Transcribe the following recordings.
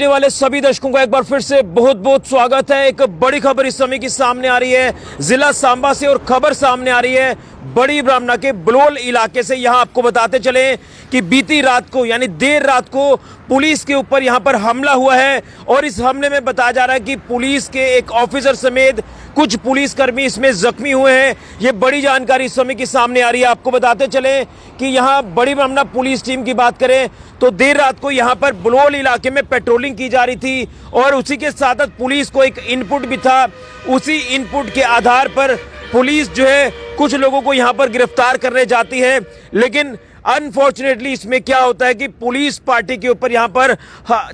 देखने वाले सभी दर्शकों का एक बार फिर से बहुत बहुत स्वागत है। एक बड़ी खबर इस समय की सामने आ रही है जिला सांबा से, और खबर सामने आ रही है बड़ी ब्राह्मणा के बलोल इलाके से। यहां आपको बताते चले कि बीती रात को यानी देर रात को पुलिस के ऊपर यहां पर हमला हुआ है, और इस हमले में बताया जा रहा है कि पुलिस के एक ऑफिसर समेत कुछ पुलिसकर्मी इसमें जख्मी हुए हैं। ये बड़ी जानकारी इस समय की सामने आ रही है। आपको बताते चले कि यहां बड़ी ब्राह्मणा पुलिस टीम की बात करें तो देर रात को यहां पर बलोल इलाके में पेट्रोलिंग की जा रही थी, और उसी के साथ पुलिस को एक इनपुट भी था। उसी इनपुट के आधार पर पुलिस जो है कुछ लोगों को यहां पर गिरफ्तार करने जाती है, लेकिन अनफॉर्चुनेटली इसमें क्या होता है कि पुलिस पार्टी के ऊपर यहां पर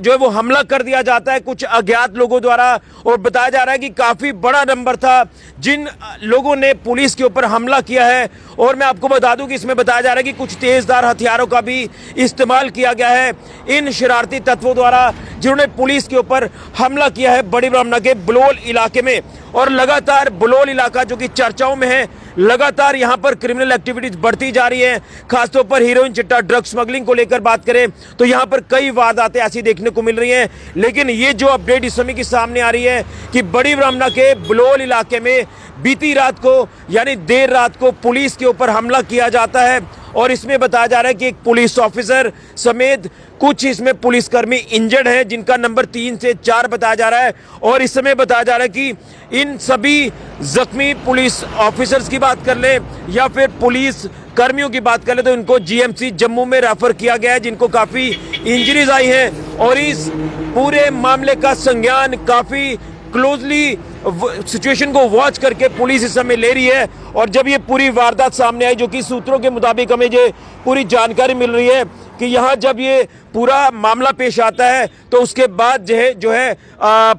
जो है वो हमला कर दिया जाता है कुछ अज्ञात लोगों द्वारा। और बताया जा रहा है कि काफी बड़ा नंबर था जिन लोगों ने पुलिस के ऊपर हमला किया है। और मैं आपको बता दूं कि इसमें बताया जा रहा है कि कुछ तेजधार हथियारों का भी इस्तेमाल किया गया है इन शरारती तत्वों द्वारा जिन्होंने पुलिस के ऊपर हमला किया है बड़ी ब्राह्मणा के बलोल इलाके में। और लगातार बलोल इलाका जो कि चर्चाओं में है, लगातार यहां पर क्रिमिनल एक्टिविटीज बढ़ती जा रही है। खासतौर पर हीरोइन चिट्टा ड्रग स्मगलिंग को लेकर बात करें तो यहां पर कई वारदातें ऐसी देखने को मिल रही हैं। लेकिन ये जो अपडेट इस समय की सामने आ रही है कि बड़ी ब्राह्मणा के बलोल इलाके में बीती रात को यानी देर रात को पुलिस के ऊपर हमला किया जाता है, और इसमें बताया जा रहा है कि एक पुलिस ऑफिसर समेत कुछ इसमें पुलिसकर्मी इंजर्ड हैं जिनका नंबर 3 से 4 बताया जा रहा है। और इस समय बताया जा रहा है कि इन सभी जख्मी पुलिस ऑफिसर्स की बात कर ले या फिर पुलिस कर्मियों की बात कर ले तो इनको जीएमसी जम्मू में रेफर किया गया है, जिनको काफी इंजरीज आई हैं। और इस पूरे मामले का संज्ञान काफी क्लोजली सिचुएशन को वॉच करके पुलिस इस समय ले रही है। और जब ये पूरी वारदात सामने आई, जो कि सूत्रों के मुताबिक हमें ये पूरी जानकारी मिल रही है कि यहाँ जब ये पूरा मामला पेश आता है तो उसके बाद जो है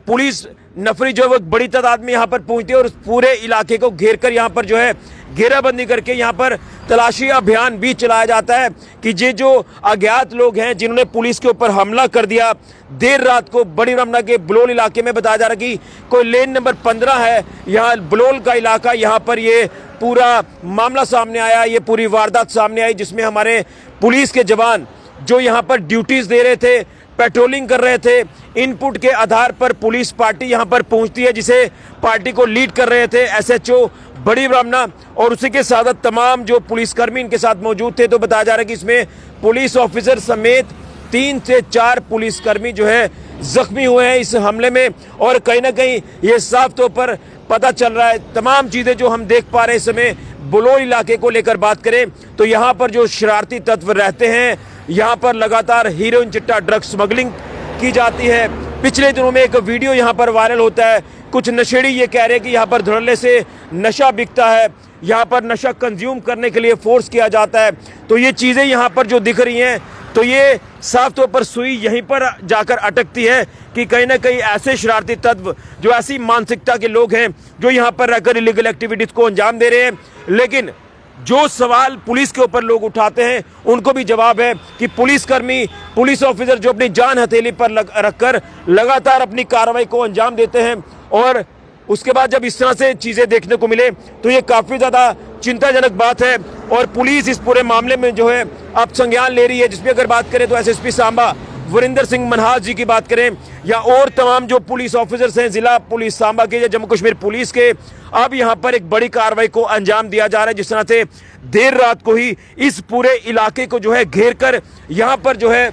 पुलिस नफरी जो है वो बड़ी तादाद में यहाँ पर पहुंचती है और पूरे इलाके को घेर कर यहाँ पर जो है घेराबंदी करके यहाँ पर तलाशी अभियान भी चलाया जाता है कि ये जो अज्ञात लोग हैं जिन्होंने पुलिस के ऊपर हमला कर दिया देर रात को बड़ी ब्राह्मणा के बलोल इलाके में। बताया जा रहा है कि कोई लेन नंबर 15 है यहाँ बलोल का इलाका, यहाँ पर ये पूरा मामला सामने आया, ये पूरी वारदात सामने आई जिसमें हमारे पुलिस के जवान जो यहाँ पर ड्यूटीज दे रहे थे, पेट्रोलिंग कर रहे थे, इनपुट के आधार पर पुलिस पार्टी यहां पर पहुंचती है जिसे पार्टी को लीड कर रहे थे एसएचओ बड़ी ब्राह्मणा, और उसी के साथ तमाम जो पुलिसकर्मी इनके साथ मौजूद थे। तो बताया जा रहा है कि इसमें पुलिस ऑफिसर समेत 3 से 4 पुलिसकर्मी जो है जख्मी हुए हैं इस हमले में। और कहीं ना कहीं ये साफ तौर पर पता चल रहा है, तमाम चीजें जो हम देख पा रहे हैं इस समय बलोल इलाके को लेकर बात करें तो यहाँ पर जो शरारती तत्व रहते हैं, यहाँ पर लगातार हीरोइन चिट्टा ड्रग स्मगलिंग की जाती है। पिछले दिनों में एक वीडियो यहाँ पर वायरल होता है, कुछ नशेड़ी ये कह रहे हैं कि यहाँ पर धड़ल्ले से नशा बिकता है, यहाँ पर नशा कंज्यूम करने के लिए फोर्स किया जाता है। तो ये चीज़ें यहाँ पर जो दिख रही हैं तो ये साफ तौर पर सुई यहीं पर जाकर अटकती है कि कहीं ना कहीं ऐसे शरारती तत्व जो ऐसी मानसिकता के लोग हैं जो यहाँ पर रहकर इलीगल एक्टिविटीज़ को अंजाम दे रहे हैं। लेकिन जो सवाल पुलिस के ऊपर लोग उठाते हैं उनको भी जवाब है कि पुलिसकर्मी, पुलिस ऑफिसर जो अपनी जान हथेली पर रखकर लगातार अपनी कार्रवाई को अंजाम देते हैं, और उसके बाद जब इस तरह से चीज़ें देखने को मिले तो ये काफ़ी ज़्यादा चिंताजनक बात है। और पुलिस इस पूरे मामले में जो है अब संज्ञान ले रही है, जिसमें अगर बात करें तो एसएसपी सांबा वरिंदर सिंह मनहास जी की बात करें या और तमाम जो पुलिस ऑफिसर्स हैं जिला पुलिस सांबा के या जम्मू कश्मीर पुलिस के, अब यहां पर एक बड़ी कार्रवाई को अंजाम दिया जा रहा है। जिस तरह से देर रात को ही इस पूरे इलाके को जो है घेर कर यहां पर जो है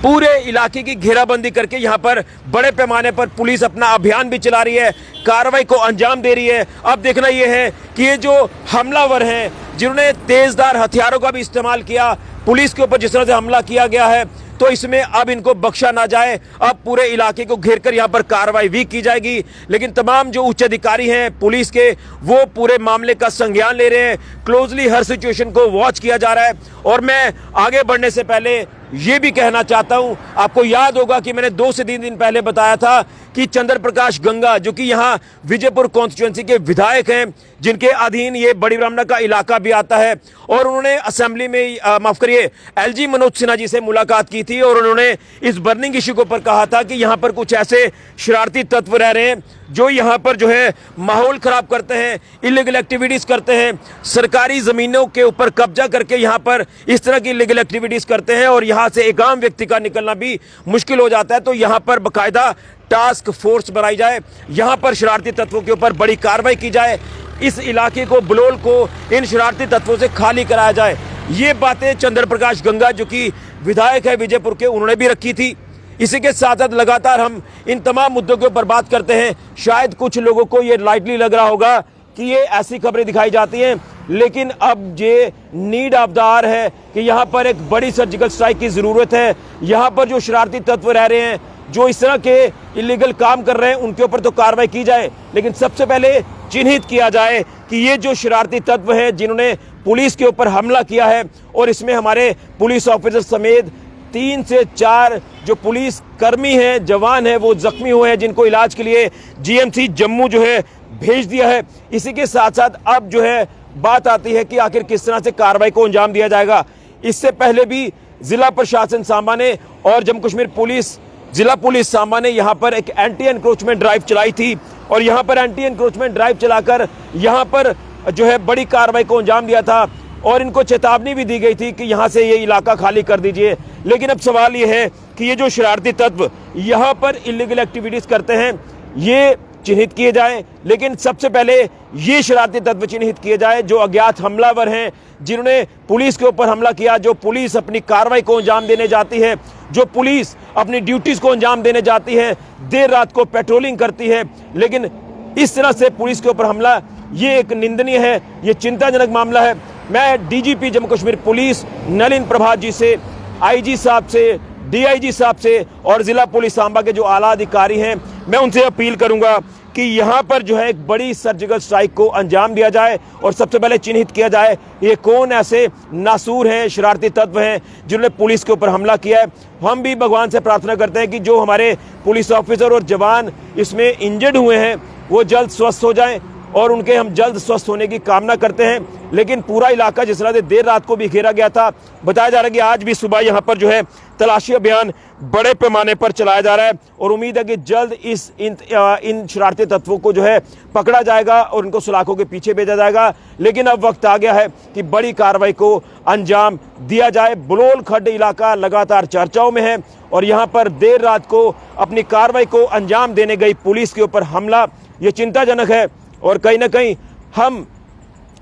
पूरे इलाके की घेराबंदी करके यहां पर बड़े पैमाने पर पुलिस अपना अभियान भी चला रही है, कार्रवाई को अंजाम दे रही है। अब देखना यह है कि ये जो हमलावर हैं जिन्होंने तेजधार हथियारों का भी इस्तेमाल किया पुलिस के ऊपर, जिस तरह से हमला किया गया है, तो इसमें अब इनको बख्शा ना जाए। अब पूरे इलाके को घेर कर यहाँ पर कार्रवाई भी की जाएगी। लेकिन तमाम जो उच्च अधिकारी हैं पुलिस के वो पूरे मामले का संज्ञान ले रहे हैं, क्लोजली हर सिचुएशन को वॉच किया जा रहा है। और मैं आगे बढ़ने से पहले ये भी कहना चाहता हूं, आपको याद होगा कि मैंने 2 से 3 दिन पहले बताया था कि चंद्र प्रकाश गंगा जो कि यहाँ विजयपुर कॉन्स्टिट्यूएंसी के विधायक हैं, जिनके अधीन ये बड़ी ब्राह्मणा का इलाका भी आता है, और उन्होंने असेंबली में माफ करिए एलजी मनोज सिन्हा जी से मुलाकात की थी और उन्होंने इस बर्निंग इश्यू के ऊपर कहा था कि यहाँ पर कुछ ऐसे शरारती तत्व रह रहे हैं जो यहाँ पर जो है माहौल खराब करते हैं, इलीगल एक्टिविटीज करते हैं, सरकारी जमीनों के ऊपर कब्जा करके यहाँ पर इस तरह की इलीगल एक्टिविटीज करते हैं और यहाँ से एक आम व्यक्ति का निकलना भी मुश्किल हो जाता है। तो यहाँ पर बाकायदा टास्क फोर्स बनाई जाए, यहाँ पर शरारती तत्वों के ऊपर बड़ी कार्रवाई की जाए, इस इलाके को, बलोल को इन शरारती तत्वों से खाली कराया जाए। ये बातें चंद्र प्रकाश गंगा जो कि विधायक है विजयपुर के, उन्होंने भी रखी थी। इसी के साथ साथ लगातार हम इन तमाम मुद्दों के ऊपर बात करते हैं। शायद कुछ लोगों को ये लाइटली लग रहा होगा कि ये ऐसी खबरें दिखाई जाती हैं, लेकिन अब ये नीड ऑफ द आवर है कि यहाँ पर एक बड़ी सर्जिकल स्ट्राइक की ज़रूरत है। यहाँ पर जो शरारती तत्व रह रहे हैं, जो इस तरह के इलीगल काम कर रहे हैं, उनके ऊपर तो कार्रवाई की जाए, लेकिन सबसे पहले चिन्हित किया जाए कि ये जो शरारती तत्व हैं जिन्होंने पुलिस के ऊपर हमला किया है, और इसमें हमारे पुलिस ऑफिसर समेत 3 से 4 जो पुलिस कर्मी हैं, जवान हैं, वो जख्मी हुए हैं, जिनको इलाज के लिए जीएमसी जम्मू जो है भेज दिया है। इसी के साथ साथ अब जो है बात आती है कि आखिर किस तरह से कार्रवाई को अंजाम दिया जाएगा। इससे पहले भी जिला प्रशासन सांबा ने और जम्मू कश्मीर पुलिस, जिला पुलिस सांबा ने यहाँ पर एक एंटी एनक्रोचमेंट ड्राइव चलाई थी, और यहाँ पर एंटी एनक्रोचमेंट ड्राइव चलाकर यहाँ पर जो है बड़ी कार्रवाई को अंजाम दिया था, और इनको चेतावनी भी दी गई थी कि यहाँ से ये इलाका खाली कर दीजिए। लेकिन अब सवाल ये है कि ये जो शरारती तत्व यहाँ पर इलीगल एक्टिविटीज करते हैं, ये चिन्हित किए जाएं, लेकिन सबसे पहले ये शरारती तत्व चिन्हित किए जाए जो अज्ञात हमलावर हैं, जिन्होंने पुलिस के ऊपर हमला किया, जो पुलिस अपनी कार्रवाई को अंजाम देने जाती है, जो पुलिस अपनी ड्यूटीज को अंजाम देने जाती है, देर रात को पेट्रोलिंग करती है, लेकिन इस तरह से पुलिस के ऊपर हमला, ये एक निंदनीय है, ये चिंताजनक मामला है। मैं डीजीपी जम्मू कश्मीर पुलिस नलिन प्रभात जी से, आईजी साहब से, डीआईजी साहब से और जिला पुलिस सांबा के जो आला अधिकारी हैं, मैं उनसे अपील करूंगा कि यहाँ पर जो है एक बड़ी सर्जिकल स्ट्राइक को अंजाम दिया जाए, और सबसे पहले चिन्हित किया जाए ये कौन ऐसे नासूर हैं, शरारती तत्व हैं जिन्होंने पुलिस के ऊपर हमला किया है। हम भी भगवान से प्रार्थना करते हैं कि जो हमारे पुलिस ऑफिसर और जवान इसमें इंजर्ड हुए हैं, वो जल्द स्वस्थ हो जाएं, और उनके हम जल्द स्वस्थ होने की कामना करते हैं। लेकिन पूरा इलाका जिस तरह से देर रात को भी घेरा गया था, बताया जा रहा है कि आज भी सुबह यहाँ पर जो है तलाशी अभियान बड़े पैमाने पर चलाया जा रहा है, और उम्मीद है कि जल्द इन शरारती तत्वों को जो है पकड़ा जाएगा और उनको सलाखों के पीछे भेजा जाएगा। लेकिन अब वक्त आ गया है कि बड़ी कार्रवाई को अंजाम दिया जाए। बलोल खड्ड इलाका लगातार चर्चाओं में है, और यहाँ पर देर रात को अपनी कार्रवाई को अंजाम देने गई पुलिस के ऊपर हमला, ये चिंताजनक है। और कहीं ना कहीं हम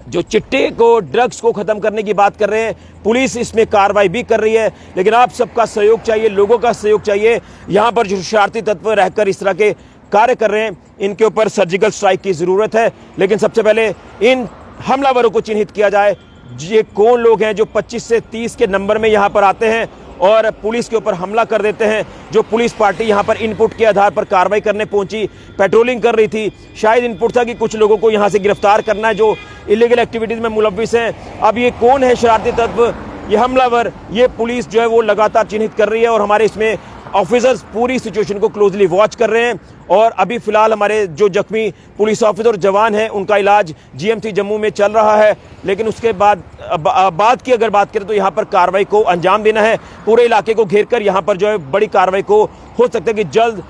जो चिट्टे को, ड्रग्स को खत्म करने की बात कर रहे हैं, पुलिस इसमें कार्रवाई भी कर रही है, लेकिन आप सबका सहयोग चाहिए, लोगों का सहयोग चाहिए। यहाँ पर जो शरारती तत्व रहकर इस तरह के कार्य कर रहे हैं, इनके ऊपर सर्जिकल स्ट्राइक की ज़रूरत है। लेकिन सबसे पहले इन हमलावरों को चिन्हित किया जाए, ये कौन लोग हैं जो 25 से 30 के नंबर में यहाँ पर आते हैं और पुलिस के ऊपर हमला कर देते हैं। जो पुलिस पार्टी यहाँ पर इनपुट के आधार पर कार्रवाई करने पहुंची, पेट्रोलिंग कर रही थी, शायद इनपुट था कि कुछ लोगों को यहाँ से गिरफ्तार करना है जो इलीगल एक्टिविटीज में मुलव्विस हैं। अब ये कौन है शरारती तत्व, ये हमलावर, ये पुलिस जो है वो लगातार चिन्हित कर रही है, और हमारे इसमें ऑफिसर्स पूरी सिचुएशन को क्लोजली वॉच कर रहे हैं। और अभी फिलहाल हमारे जो जख्मी पुलिस ऑफिसर और जवान हैं, उनका इलाज जीएमसी जम्मू में चल रहा है। लेकिन उसके बाद अगर बात करें तो यहाँ पर कार्रवाई को अंजाम देना है, पूरे इलाके को घेर कर यहाँ पर जो है बड़ी कार्रवाई को हो सकता है कि जल्द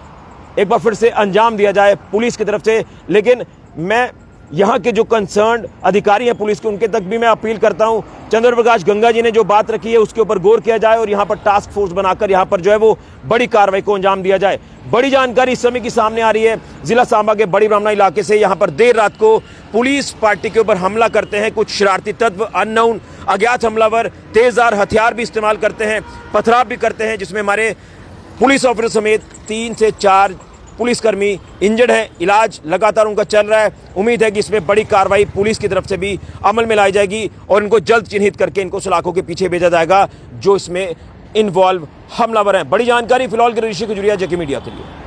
एक बार फिर से अंजाम दिया जाए पुलिस की तरफ से। लेकिन मैं यहाँ के जो कंसर्न अधिकारी हैं पुलिस के, उनके तक भी मैं अपील करता हूँ, चंद्र प्रकाश गंगा जी ने जो बात रखी है उसके ऊपर गौर किया जाए, और यहाँ पर टास्क फोर्स बनाकर यहाँ पर जो है वो बड़ी कार्रवाई को अंजाम दिया जाए। बड़ी जानकारी इस समय की सामने आ रही है जिला सांबा के बड़ी ब्राह्मणा इलाके से। यहाँ पर देर रात को पुलिस पार्टी के ऊपर हमला करते हैं कुछ शरारती तत्व, अननोन अज्ञात हमलावर, तेजधार हथियार भी इस्तेमाल करते हैं, पथराव भी करते हैं, जिसमें हमारे पुलिस ऑफिसर समेत 3 से 4 पुलिसकर्मी इंजर्ड हैं। इलाज लगातार उनका चल रहा है। उम्मीद है कि इसमें बड़ी कार्रवाई पुलिस की तरफ से भी अमल में लाई जाएगी, और इनको जल्द चिन्हित करके इनको सलाखों के पीछे भेजा जाएगा जो इसमें इन्वॉल्व हमलावर हैं। बड़ी जानकारी फिलहाल के ऋषि खजुरिया, जेके मीडिया के लिए।